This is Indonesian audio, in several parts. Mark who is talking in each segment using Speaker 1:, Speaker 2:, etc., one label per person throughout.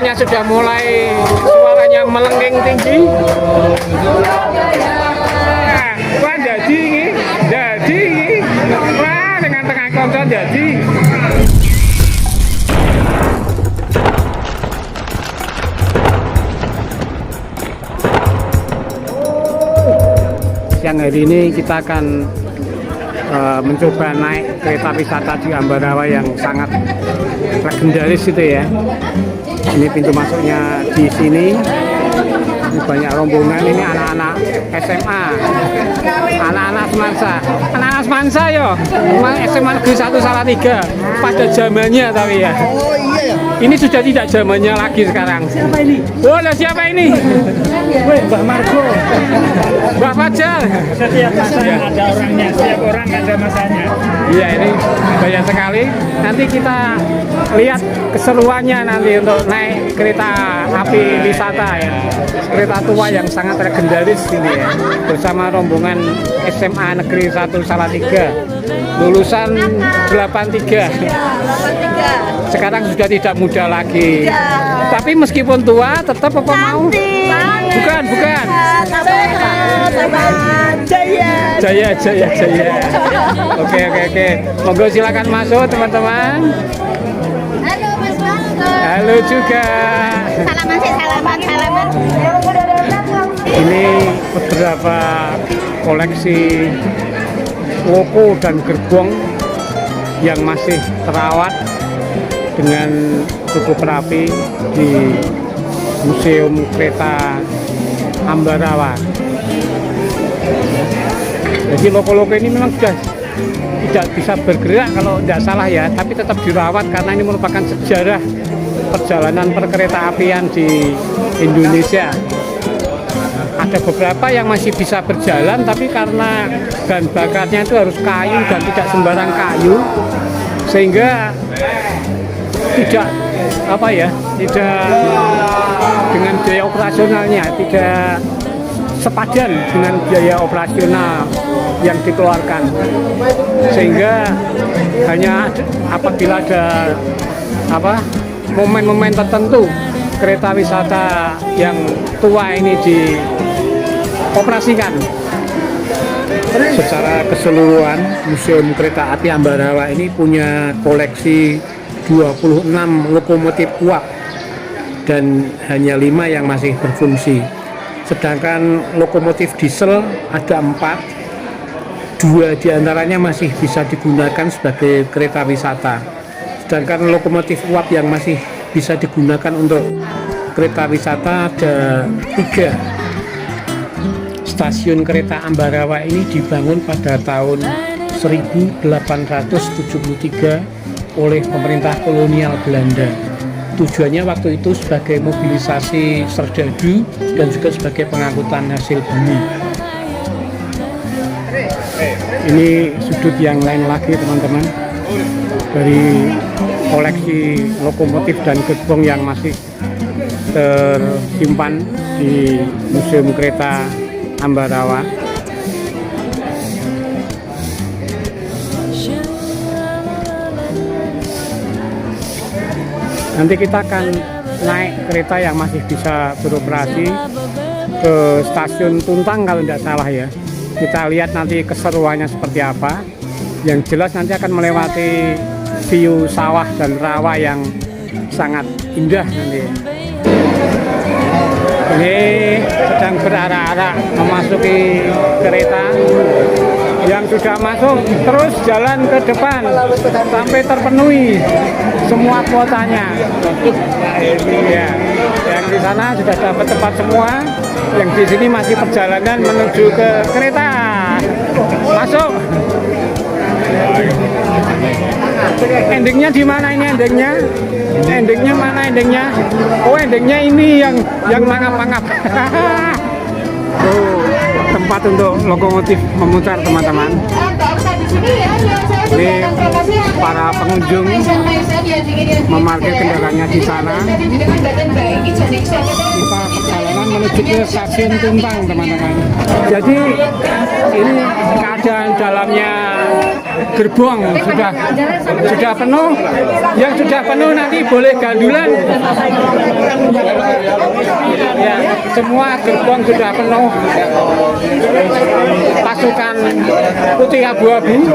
Speaker 1: keretanya sudah mulai suaranya melengking tinggi. Wah, jadi ini. Wah, dengan tengah konco jadi. Siang hari ini kita akan mencoba naik kereta wisata di Ambarawa yang sangat legendaris itu ya. Ini pintu masuknya di sini. Ini banyak rombongan, ini anak-anak SMA, anak-anak semansa yo, SMA Negeri 1 Salatiga pada zamannya tapi ya.
Speaker 2: Oh iya ya.
Speaker 1: Ini sudah tidak zamannya lagi sekarang.
Speaker 2: Siapa ini?
Speaker 1: Oh, siapa ini?
Speaker 2: Weh, Mbak Margo.
Speaker 1: Mbak Fajar.
Speaker 2: Setiap masa ada orangnya, setiap orang ada masanya.
Speaker 1: Iya, ini banyak sekali. Nanti kita lihat keseruannya nanti untuk naik kereta api wisata ya. Kereta tua yang sangat legendaris ini ya. Bersama rombongan SMA Negeri 1 Salatiga. Lulusan 83. Sekarang sudah tidak muda lagi. Tapi meskipun tua tetap apa mau? Bukan. Jaya. Oke. Monggo silakan masuk teman-teman.
Speaker 3: Halo Mas Bangko.
Speaker 1: Halo juga.
Speaker 3: Salaman.
Speaker 1: Ini beberapa koleksi loko dan gerbong yang masih terawat dengan cukup rapi di Museum Kereta Ambarawa. Jadi loko-loko ini memang sudah tidak bisa bergerak kalau tidak salah ya, tapi tetap dirawat karena ini merupakan sejarah perjalanan perkereta apian di Indonesia. Ada beberapa yang masih bisa berjalan, tapi karena bahan bakarnya itu harus kayu dan tidak sembarang kayu, sehingga tidak tidak dengan biaya operasionalnya, tidak sepadan dengan biaya operasional yang dikeluarkan, sehingga hanya apabila ada momen-momen tertentu kereta wisata yang tua ini dioperasikan. Secara keseluruhan Museum Kereta Api Ambarawa ini punya koleksi 26 lokomotif uap dan hanya 5 yang masih berfungsi. Sedangkan lokomotif diesel ada 4, 2 diantaranya masih bisa digunakan sebagai kereta wisata. Sedangkan lokomotif uap yang masih bisa digunakan untuk kereta wisata ada 3. Stasiun kereta Ambarawa ini dibangun pada tahun 1873 oleh pemerintah kolonial Belanda. Tujuannya waktu itu sebagai mobilisasi serdadu dan juga sebagai pengangkutan hasil bumi. Ini sudut yang lain lagi teman-teman, dari koleksi lokomotif dan gerbong yang masih tersimpan di Museum Kereta Ambarawa. Nanti kita akan naik kereta yang masih bisa beroperasi ke stasiun Tuntang kalau tidak salah ya. Kita lihat nanti keseruannya seperti apa. Yang jelas nanti akan melewati view sawah dan rawa yang sangat indah nanti. Ini sedang berarak-arak memasuki kereta. Yang sudah masuk terus jalan ke depan sampai terpenuhi semua kuotanya. Ya, yang di sana sudah dapat tempat semua. Yang di sini masih perjalanan menuju ke kereta. Masuk. Endingnya di mana ini endingnya? Endingnya mana endingnya? Oh, endingnya ini yang mangap-mangap. Tempat untuk lokomotif memutar teman-teman. Ini para pengunjung memarkir kendaraannya di sana. Kita perjalanan menuju ke stasiun Tuntang teman-teman. Jadi ini keadaan dalamnya gerbong sudah penuh. Yang sudah penuh nanti boleh gandulan. Ya, semua gerbong sudah penuh. Pasukan putih abu-abu.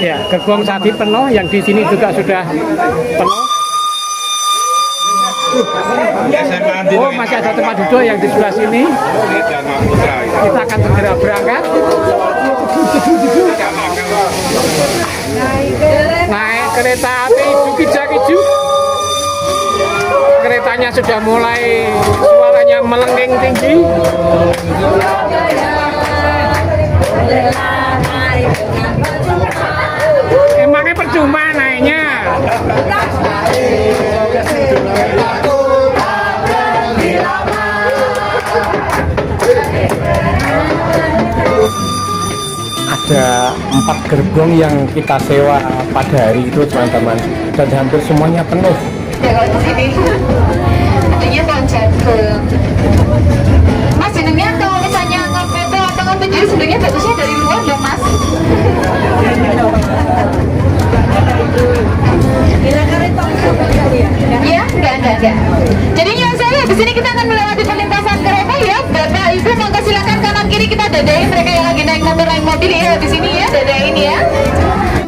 Speaker 1: Ya, gerbong tadi penuh, yang di sini juga sudah penuh. Oh, masih ada tempat duduk yang di sebelah sini. Kita akan segera berangkat. Naik kereta api Jukija-Kiju. Keretanya sudah mulai suaranya melengking tinggi. Emangnya percuma naiknya. Ada 4 gerbong yang kita sewa pada hari itu teman-teman, dan hampir semuanya penuh.
Speaker 3: Ya kalau di sini, ini Ponjagung. Mas jenengnya kalau misalnya ngefoto atau nge-video sebenarnya bagusnya dari luar dong mas. Iya, enggak. Jadi nyuruh saya, di sini kita akan melewati perlintasan kereta ya. Bapak, Ibu, monggo silakan kanan kiri kita dadain mereka yang lagi naik motor naik mobil ya di sini ya, dadain ya.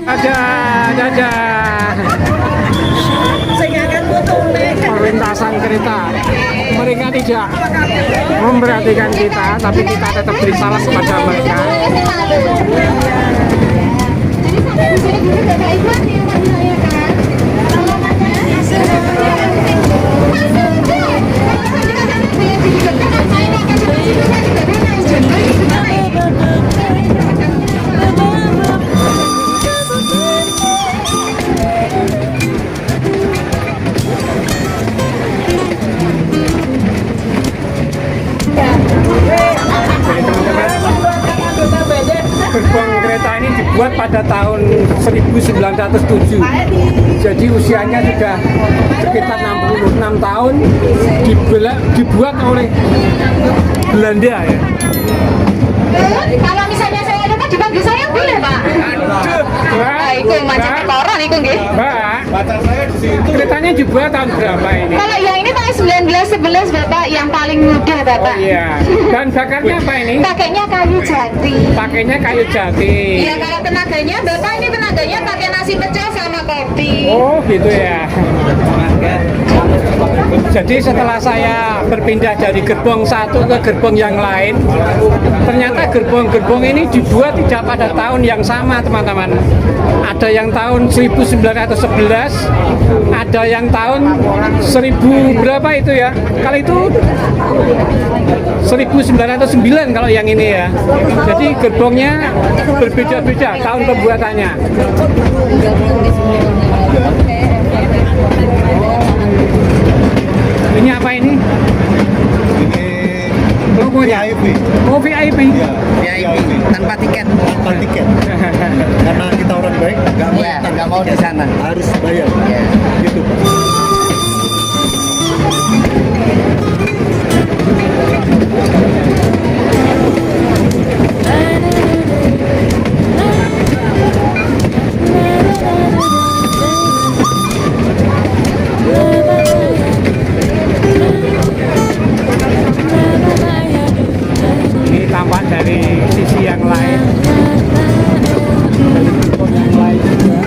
Speaker 1: Ada. Perlintasan kereta. Mereka tidak memperhatikan kita, tapi kita tetap beri salam kepada mereka.
Speaker 3: Jadi sampai di sini dulu Bapak Ibu nanti yang mau saya kan.
Speaker 1: Gerbong kereta ini dibuat pada tahun 1907. Jadi usianya sudah sekitar 66 tahun. Dibuat oleh Belanda ya.
Speaker 3: Kalau misalnya saya ada dipanggil saya boleh Pak? Iku macam koron iku nggih.
Speaker 1: Mbak, keretanya dibuat tahun berapa ini?
Speaker 3: Kalau yang ini tahun 1911 Bapak, yang paling muda Bapak.
Speaker 1: Oh iya. Dan bakarnya apa ini?
Speaker 3: Pakainya kayu jati.
Speaker 1: Pakainya kayu jati.
Speaker 3: Iya, kalau tenaganya Bapak ini tenaganya pakai nasi pecel sama kopi.
Speaker 1: Oh gitu ya. Jadi setelah saya berpindah dari gerbong satu ke gerbong yang lain, ternyata gerbong-gerbong ini dibuat tidak pada tahun yang sama teman-teman. Ada yang tahun 1911, ada yang tahun 1000 berapa itu ya. Kalau itu 1909 kalau yang ini ya. Jadi gerbongnya berbeda-beda tahun pembuatannya. Ini apa ini? Logonya?
Speaker 4: VIP.
Speaker 1: Oh VIP.
Speaker 4: Iya,
Speaker 5: VIP tanpa tiket.
Speaker 4: tanpa tiket. Karena kita orang baik,
Speaker 5: Nggak mau di sana.
Speaker 4: harus bayar.
Speaker 5: Ya.
Speaker 4: Gitu, Pak.
Speaker 1: Ini tampak dari sisi yang lain. Dari gerbong yang lain juga.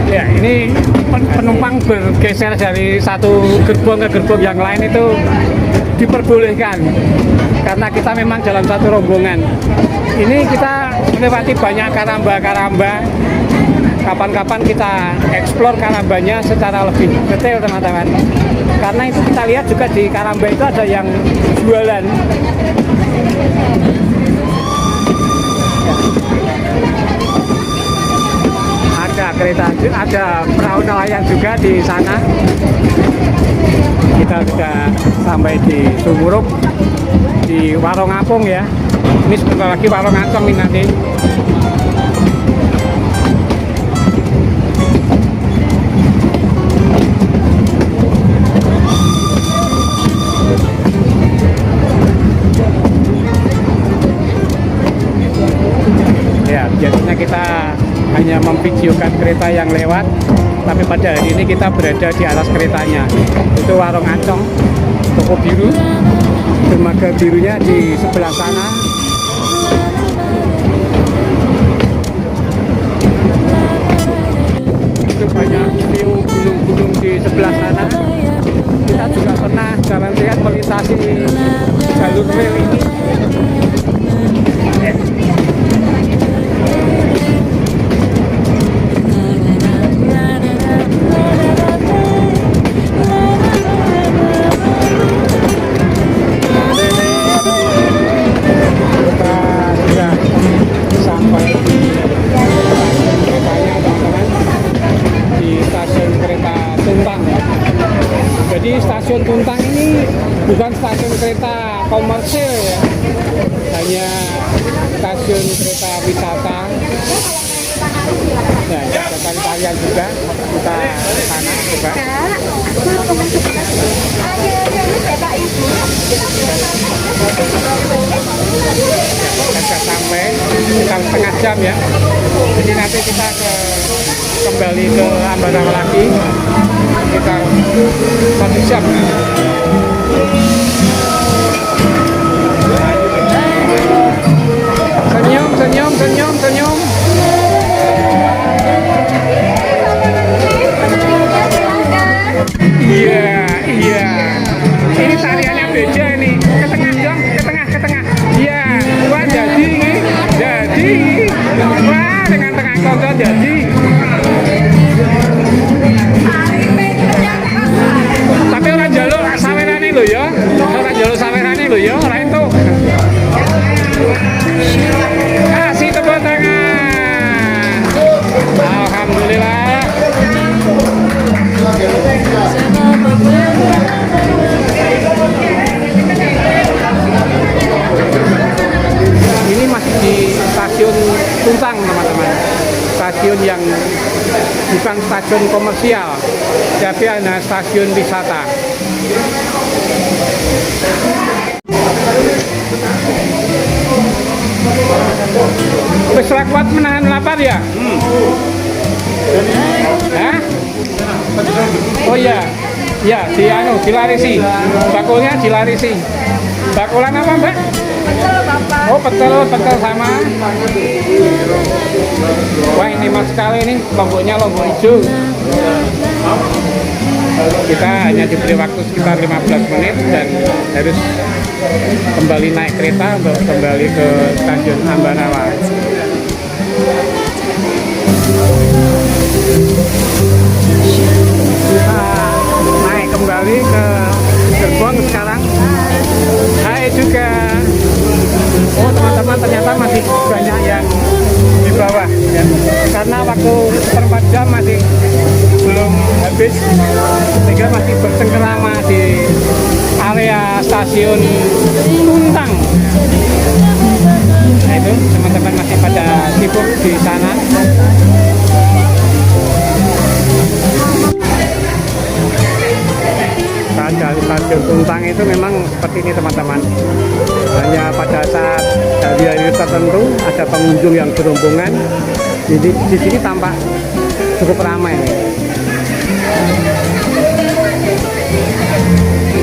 Speaker 1: Ya, ini penumpang bergeser dari satu gerbong ke gerbong yang lain itu diperbolehkan karena kita memang dalam satu rombongan. Ini kita melewati banyak karamba-karamba. Kapan-kapan kita eksplor karambanya secara lebih detail teman-teman. Karena itu kita lihat juga di karamba itu ada yang jualan. Ada kereta, ada perahu nelayan juga di sana. Kita sudah sampai di Sumuruk, di Warung Apung ya. Ini sebentar lagi Warung Apung ini nanti. kita hanya memvideokan kereta yang lewat, tapi pada hari ini kita berada di atas keretanya. Itu Warung Ancong, toko biru, dermaga birunya di sebelah sana. Itu banyak view gunung-gunung di sebelah sana. Kita juga pernah jalan lihat melintasi jalur rel ini. Jadi stasiun Tuntang ini bukan stasiun kereta komersil ya, hanya stasiun kereta wisata. Nah, ada tarian juga, kita sana coba. Sudah sampai sekitar setengah jam ya. Jadi nanti kita kembali ke Ambarawa lagi. Kita 1 jam. Senyum, senyum, senyum, senyum. Iya, iya. Ini tariannya beda nih. Ke tengah dong, ke tengah, ke tengah. Iya, wah jadi. Wah, dengan tengah kontrol jadi. Tapi orang jaluk sawerane lho ya. Orang jaluk sawerane lho ya, ora entuk. Kasih tepuk tangan. Alhamdulillah. Ini masih di stasiun Tuntang, teman-teman. Stasiun yang bukan stasiun komersial, tapi hanya stasiun wisata. Wis kuat menahan lapar ya? Hah? Oh iya, ya dilarisi, bakulnya dilarisi. Bakulan apa Mbak? Oh petel sama. Wah ini mas sekali nih, lomboknya lombok hijau. Kita hanya diberi waktu sekitar 15 menit dan harus kembali naik kereta untuk kembali ke stasiun Ambarawa. Kita naik kembali ke gerbong sekarang. Hai juga. Oh teman-teman, ternyata masih banyak yang di bawah ya. Karena waktu 4 jam masih belum habis, sehingga masih bersengkerama di area stasiun Tuntang. Nah itu teman-teman masih pada sibuk di sana. Stasiun Tuntang itu memang seperti ini teman-teman. Hanya pada saat hari-hari tertentu ada pengunjung yang berombongan. Jadi di sini tampak cukup ramai.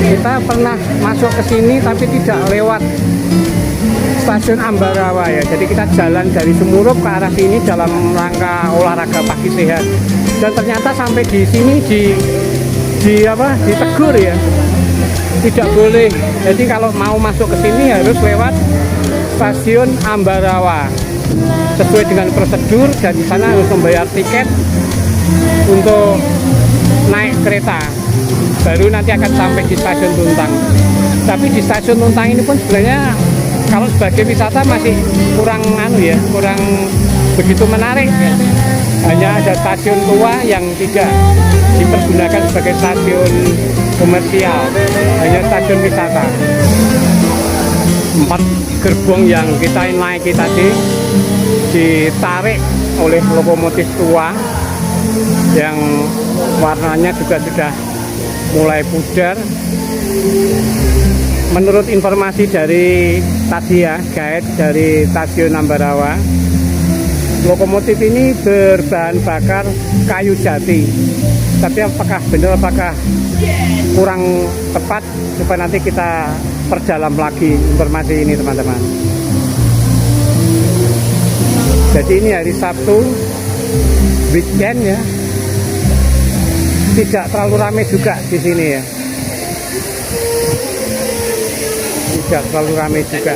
Speaker 1: Kita pernah masuk ke sini tapi tidak lewat stasiun Ambarawa ya. Jadi kita jalan dari Semurup ke arah sini dalam rangka olahraga pagi sehat. Dan ternyata sampai di sini ditegur ya. Tidak boleh. Jadi kalau mau masuk ke sini harus lewat stasiun Ambarawa sesuai dengan prosedur, dan di sana harus membayar tiket untuk naik kereta. Baru nanti akan sampai di stasiun Tuntang. Tapi di stasiun Tuntang ini pun sebenarnya kalau sebagai wisata masih kurang kurang begitu menarik ya. Hanya ada stasiun tua yang tidak dipergunakan sebagai stasiun komersial, hanya stasiun wisata. 4 gerbong yang kita naiki tadi ditarik oleh lokomotif tua yang warnanya juga sudah mulai pudar. Menurut informasi dari tadi ya, guide dari stasiun Ambarawa, lokomotif ini berbahan bakar kayu jati. Tapi apakah benar, apakah kurang tepat, coba nanti kita perdalam lagi informasi ini teman-teman. Jadi ini hari Sabtu, weekend ya, tidak terlalu ramai juga di sini ya, tidak terlalu ramai juga.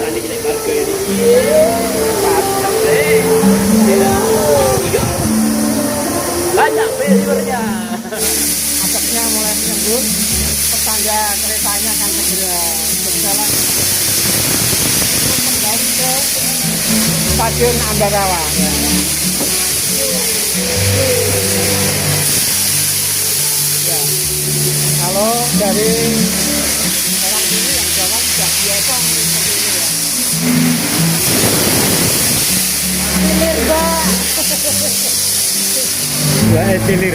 Speaker 5: Banyak pilihannya.
Speaker 1: Asapnya mulai menyembur, petanda keretanya akan segera berjalan kembali ke stasiun Ambarawa. Ya, kalau dari orang sini yang jalan sudah biasa seperti ini ya. Ya, etilir.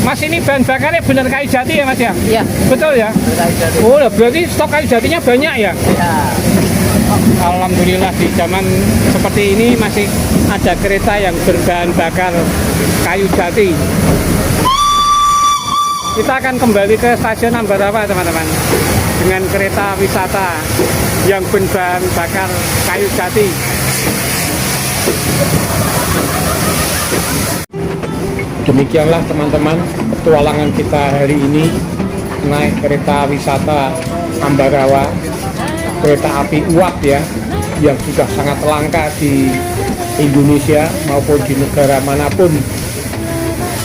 Speaker 1: Mas, ini bahan bakarnya benar kayu jati ya Mas ya?
Speaker 5: Iya.
Speaker 1: Betul ya? Oh, berarti stok kayu jatinya banyak ya?
Speaker 5: Ya.
Speaker 1: Alhamdulillah di zaman seperti ini masih ada kereta yang berbahan bakar kayu jati. Kita akan kembali ke stasiun Ambarawa teman-teman, dengan kereta wisata yang berbahan bakar kayu jati. Demikianlah teman-teman petualangan kita hari ini naik kereta wisata Ambarawa, kereta api uap ya, yang sudah sangat langka di Indonesia maupun di negara manapun.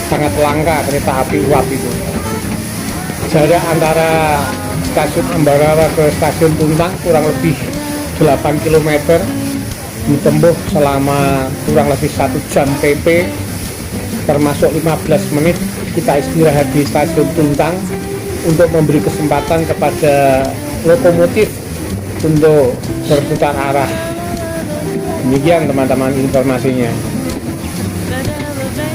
Speaker 1: Sangat langka kereta api uap itu. Jarak antara stasiun Ambarawa ke stasiun Tuntang kurang lebih 8 km, ditempuh selama kurang lebih 1 jam PP, termasuk 15 menit kita istirahat di stasiun Tuntang untuk memberi kesempatan kepada lokomotif untuk berputar arah. Demikian teman-teman informasinya.
Speaker 6: Ba-da-ba-ba-ba.